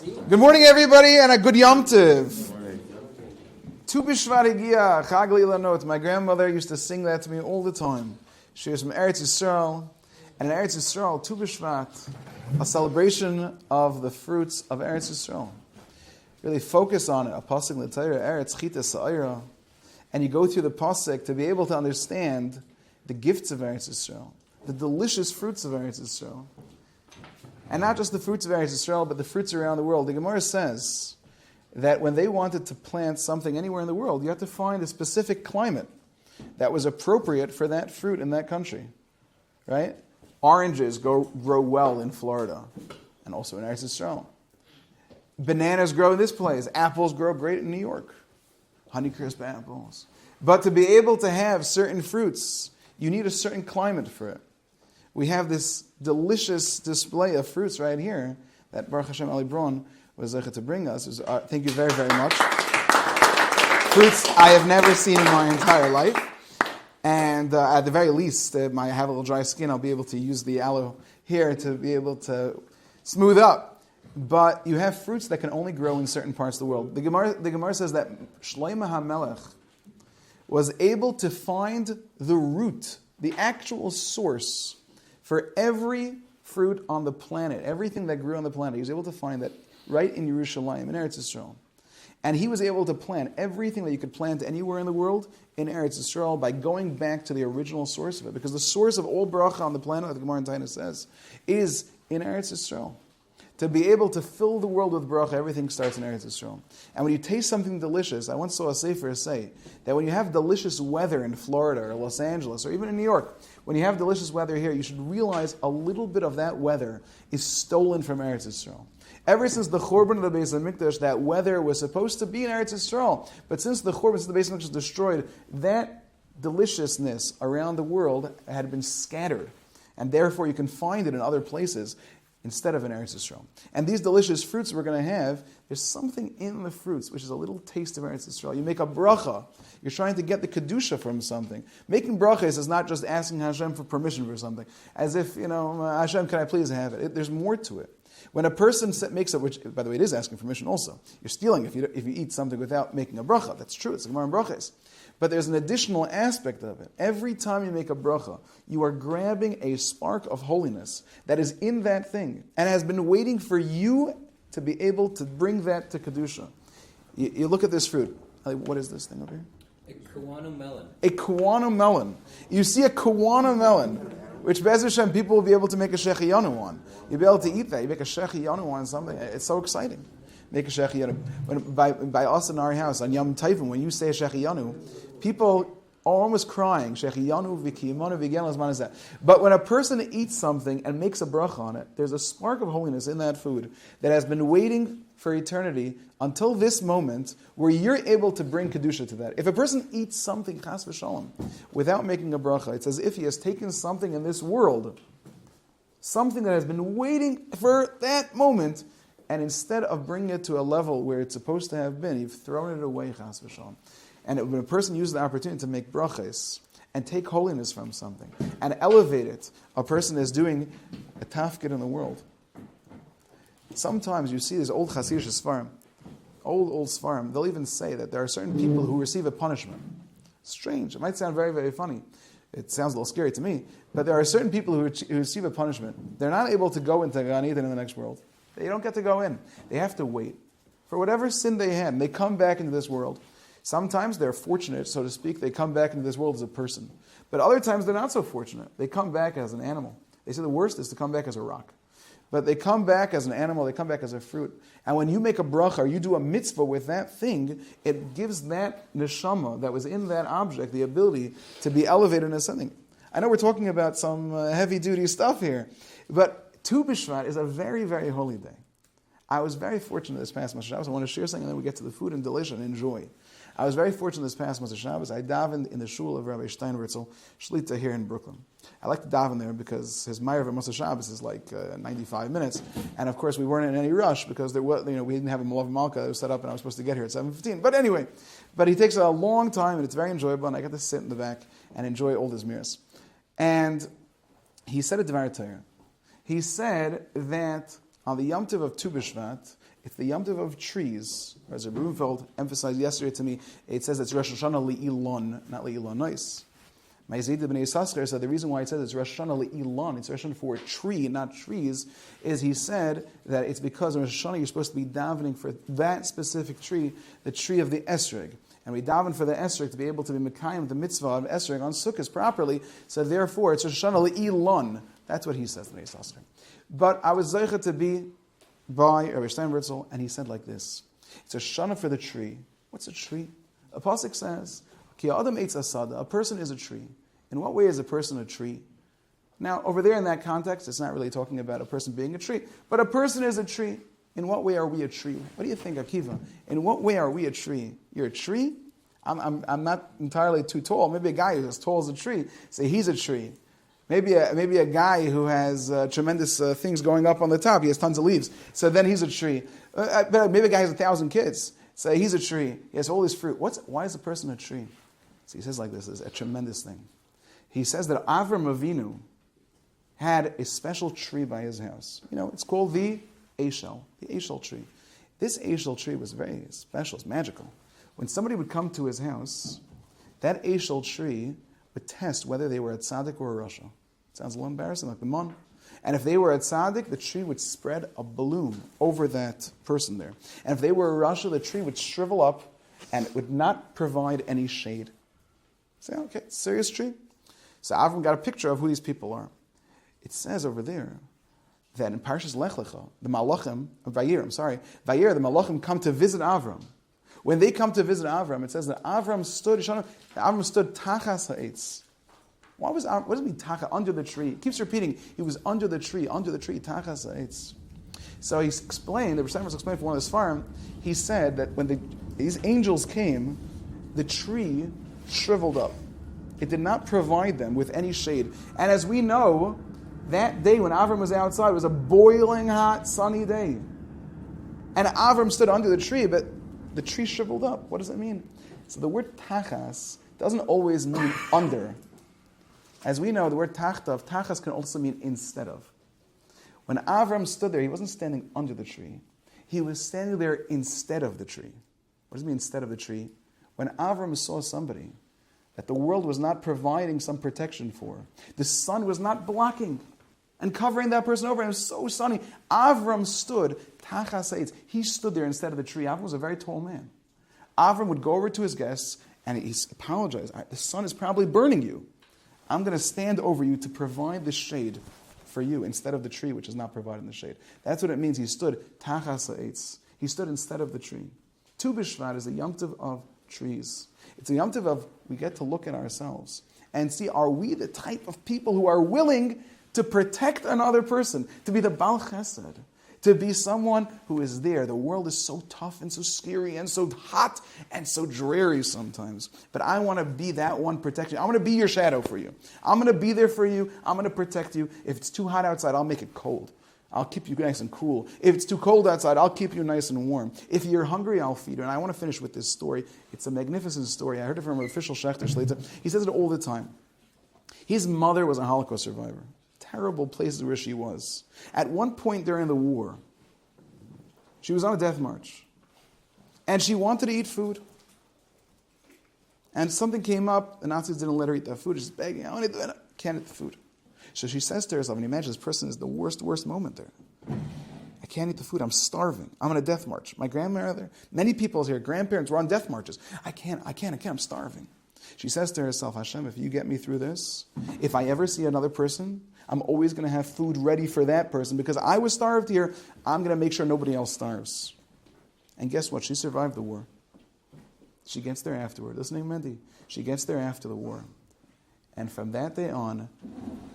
Good morning, everybody, and a good Yom Tov. Tu B'Shvat Higia, Chag L'Ilanot. My grandmother used to sing that to me all the time. She was from Eretz Yisrael, and in Eretz Yisrael, Tu B'Shvat, a celebration of the fruits of Eretz Yisrael. Really focus on it. A pasuk l'Torah, Eretz Chita Sa'ira, and you go through the pasuk to be able to understand the gifts of Eretz Yisrael, the delicious fruits of Eretz Yisrael. And not just the fruits of Eretz Yisrael, but the fruits around the world. The Gemara says that when they wanted to plant something anywhere in the world, you had to find a specific climate that was appropriate for that fruit in that country. Right? Oranges grow well in Florida, and also in Eretz Yisrael. Bananas grow in this place. Apples grow great in New York. Honeycrisp apples. But to be able to have certain fruits, you need a certain climate for it. We have this delicious display of fruits right here that Baruch Hashem Ali Braun was able to bring us. Thank you very, very much. Fruits I have never seen in my entire life. And at the very least, I have a little dry skin, I'll be able to use the aloe here to be able to smooth up. But you have fruits that can only grow in certain parts of the world. The Gemara says that Shlomo HaMelech was able to find the root, the actual source for every fruit on the planet, everything that grew on the planet. He was able to find that right in Yerushalayim, in Eretz Yisrael. And he was able to plant everything that you could plant anywhere in the world in Eretz Yisrael by going back to the original source of it. Because the source of all bracha on the planet, like the Gemara in Taina says, is in Eretz Yisrael. To be able to fill the world with bracha, everything starts in Eretz Yisrael. And when you taste something delicious, I once saw a sefer say that when you have delicious weather in Florida or Los Angeles or even in New York, when you have delicious weather here, you should realize a little bit of that weather is stolen from Eretz Yisrael. Ever since the Churban of the Beis HaMikdash, that weather was supposed to be in Eretz Yisrael. But since the Churban, since the Beis HaMikdash was destroyed, that deliciousness around the world had been scattered. And therefore you can find it in other places instead of in Eretz Yisrael. And these delicious fruits we're going to have, there's something in the fruits, which is a little taste of Eretz Yisrael. You make a bracha. You're trying to get the kedusha from something. Making brachas is not just asking Hashem for permission for something. As if, Hashem, can I please have it? There's more to it. When a person makes it, which, by the way, it is asking permission also. You're stealing if you eat something without making a bracha. That's true. It's a Gemara in brachas. But there's an additional aspect of it. Every time you make a bracha, you are grabbing a spark of holiness that is in that thing and has been waiting for you to be able to bring that to Kedusha. You look at this fruit. What is this thing over here? A Kiwana melon. A Kiwana melon. You see a Kiwana melon, which Be'ez Hashem people will be able to make a shechiyanu on. You'll be able to eat that. You make a shechiyanu on something. It's so exciting. Make a shechiyanu. By us in our house, on Yom Tovim, when you say a shechiyanu, people are almost crying. Shechiyanu v'kiyimanu v'gen l'zman hazeh. But when a person eats something and makes a bracha on it, there's a spark of holiness in that food that has been waiting for eternity until this moment where you're able to bring kedusha to that. If a person eats something chas v'shalom without making a bracha, it's as if he has taken something in this world, something that has been waiting for that moment, and instead of bringing it to a level where it's supposed to have been, you've thrown it away, chas v'shalom. And when a person uses the opportunity to make brachas and take holiness from something and elevate it, a person is doing a tafkid in the world. Sometimes you see these old Hasidic Sfarim, old Sfarim, they'll even say that there are certain people who receive a punishment. Strange. It might sound very, very funny. It sounds a little scary to me. But there are certain people who receive a punishment. They're not able to go into Gan Eden in the next world. They don't get to go in. They have to wait. For whatever sin they had, and they come back into this world. Sometimes they're fortunate, so to speak. They come back into this world as a person. But other times they're not so fortunate. They come back as an animal. They say the worst is to come back as a rock. But they come back as an animal, they come back as a fruit. And when you make a bracha, or you do a mitzvah with that thing, it gives that neshama that was in that object the ability to be elevated into something. I know we're talking about some heavy-duty stuff here, but Tu B'Shvat is a very, very holy day. I was very fortunate this past Moshe Shabbos. I want to share something, and then we get to the food and delish and enjoy. I was very fortunate this past Moshe Shabbos. I davened in the shul of Rabbi Steinwurzel, Shlita here in Brooklyn. I like to daven there because his Ma'ariv at Moshe Shabbos is like 95 minutes. And of course, we weren't in any rush because there was, we didn't have a Malav Malka that was set up and I was supposed to get here at 7:15. But anyway, he takes a long time and it's very enjoyable and I get to sit in the back and enjoy all his miras. And he said a Dvar Torah. He said that On the Yom Tov of Tu B'Shvat, it's the Yom Tov of trees. As Rabbi Rubenfeld emphasized yesterday to me, it says it's Rosh Hashanah Le'ilon, not Le'ilonais. My Zayd ibn Yisaskar said the reason why it says it's Rosh Hashanah Le'ilon, it's Rosh Hashanah for a tree, not trees, is he said that it's because in Rosh Hashanah you're supposed to be davening for that specific tree, the tree of the Esrog. And we daven for the Esrog to be able to be Mekayim, the mitzvah of Esrog on Sukkot properly, so therefore it's Rosh Hashanah Le'ilon. That's what he says in Yisaskar. But I was Zeicha to be by Rabbi Steinbertzel, and he said like this. It's a shana for the tree. What's a tree? A pasuk says, Ki adam eitz asada, a person is a tree. In what way is a person a tree? Now, over there in that context, it's not really talking about a person being a tree, but a person is a tree. In what way are we a tree? What do you think, Akiva? In what way are we a tree? You're a tree? I'm not entirely too tall. Maybe a guy who's as tall as a tree, say he's a tree. Maybe a guy who has tremendous things going up on the top. He has tons of leaves. So then he's a tree. But maybe a guy has 1,000 kids. So he's a tree. He has all this fruit. Why is a person a tree? So he says like this. It's a tremendous thing. He says that Avram Avinu had a special tree by his house. It's called the Eshel tree. This Eshel tree was very special. It's magical. When somebody would come to his house, that Eshel tree would test whether they were a tzaddik or a rasha. Sounds a little embarrassing, like the mon. And if they were a tzaddik, the tree would spread a bloom over that person there. And if they were a rasha, the tree would shrivel up and it would not provide any shade. Say, okay, serious tree. So Avram got a picture of who these people are. It says over there that in Parshas Lech Lecha, the Malachim, Vayir, the Malachim come to visit Avram. When they come to visit Avram, it says that Avram stood tachas ha'etz. What does it mean tacha? Under the tree. It keeps repeating, he was under the tree, tachas ha'etz. So he explained, the Rishonim explained for one of his farm, he said that when these angels came, the tree shriveled up. It did not provide them with any shade. And as we know, that day when Avram was outside, it was a boiling hot, sunny day. And Avram stood under the tree, but the tree shriveled up. What does it mean? So the word tachas doesn't always mean under. As we know, the word tachas can also mean instead of. When Avram stood there, he wasn't standing under the tree. He was standing there instead of the tree. What does it mean instead of the tree? When Avram saw somebody that the world was not providing some protection for, the sun was not blocking and covering that person over, and it was so sunny. Avram stood, tachas eitz. He stood there instead of the tree. Avram was a very tall man. Avram would go over to his guests, and he apologized. The sun is probably burning you. I'm going to stand over you to provide the shade for you instead of the tree, which is not providing the shade. That's what it means. He stood, tachas eitz. He stood instead of the tree. Tu B'Shvat is a Yom Tov of trees. It's a Yom Tov of, we get to look at ourselves and see, are we the type of people who are willing to protect another person, to be the Bal Chesed, to be someone who is there. The world is so tough and so scary and so hot and so dreary sometimes. But I want to be that one protection. I want to be your shadow for you. I'm going to be there for you. I'm going to protect you. If it's too hot outside, I'll make it cold. I'll keep you nice and cool. If it's too cold outside, I'll keep you nice and warm. If you're hungry, I'll feed you. And I want to finish with this story. It's a magnificent story. I heard it from an official Shechter Shlita. He says it all the time. His mother was a Holocaust survivor. Terrible places where she was. At one point during the war, she was on a death march. And she wanted to eat food. And something came up. The Nazis didn't let her eat that food. She's begging, I can't eat the food. So she says to herself, and imagine this person is the worst moment there. I can't eat the food. I'm starving. I'm on a death march. My grandmother, many people here, grandparents were on death marches. I can't. I'm starving. She says to herself, Hashem, if you get me through this, if I ever see another person, I'm always going to have food ready for that person because I was starved here. I'm going to make sure nobody else starves. And guess what? She survived the war. She gets there afterward. Listening, Mendy? She gets there after the war. And from that day on,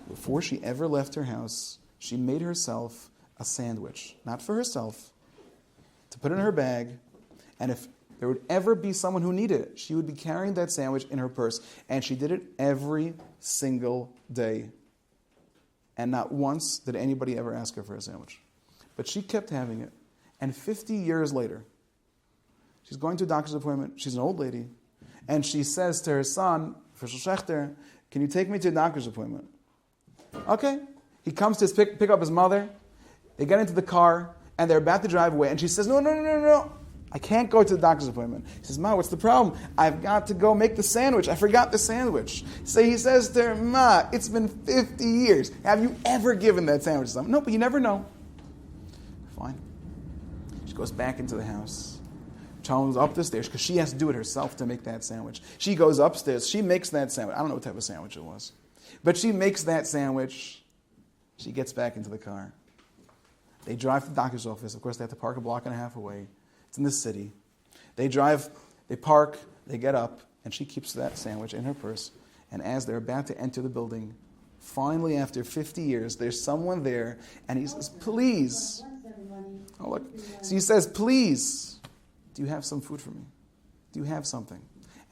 before she ever left her house, she made herself a sandwich. Not for herself, to put in her bag. And if there would ever be someone who needed it, she would be carrying that sandwich in her purse. And she did it every single day. And not once did anybody ever ask her for a sandwich. But she kept having it. And 50 years later, she's going to a doctor's appointment. She's an old lady. And she says to her son, official Shechter, can you take me to a doctor's appointment? Okay. He comes to pick up his mother. They get into the car, and they're about to drive away, and she says, no. I can't go to the doctor's appointment. He says, Ma, what's the problem? I've got to go make the sandwich. I forgot the sandwich. So he says to her, Ma, it's been 50 years. Have you ever given that sandwich to someone? No, but you never know. Fine. She goes back into the house. Child goes up the stairs because she has to do it herself to make that sandwich. She goes upstairs. She makes that sandwich. I don't know what type of sandwich it was. But she makes that sandwich. She gets back into the car. They drive to the doctor's office. Of course, they have to park a block and a half away. It's in the city. They drive, they park, they get up, and she keeps that sandwich in her purse. And as they're about to enter the building, finally, after 50 years, there's someone there, and he says, please. Oh, look. So he says, please, do you have some food for me? Do you have something?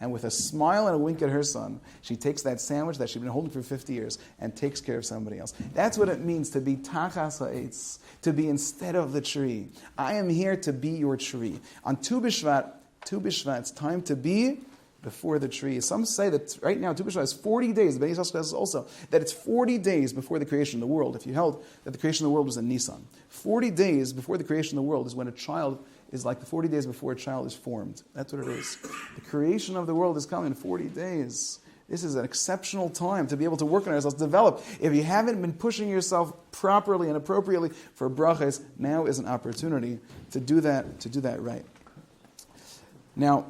And with a smile and a wink at her son, she takes that sandwich that she'd been holding for 50 years and takes care of somebody else. That's what it means to be tachas ha'etz, to be instead of the tree. I am here to be your tree. On Tu B'Shvat, it's time to be before the tree. Some say that right now Tu B'Shvat is 40 days. The Bnei Yisrael says also that it's 40 days before the creation of the world. If you held that the creation of the world was in Nisan, 40 days before the creation of the world is when a child is like the 40 days before a child is formed. That's what it is. The creation of the world is coming in 40 days. This is an exceptional time to be able to work on ourselves, develop. If you haven't been pushing yourself properly and appropriately for brachas, now is an opportunity to do that right. Now,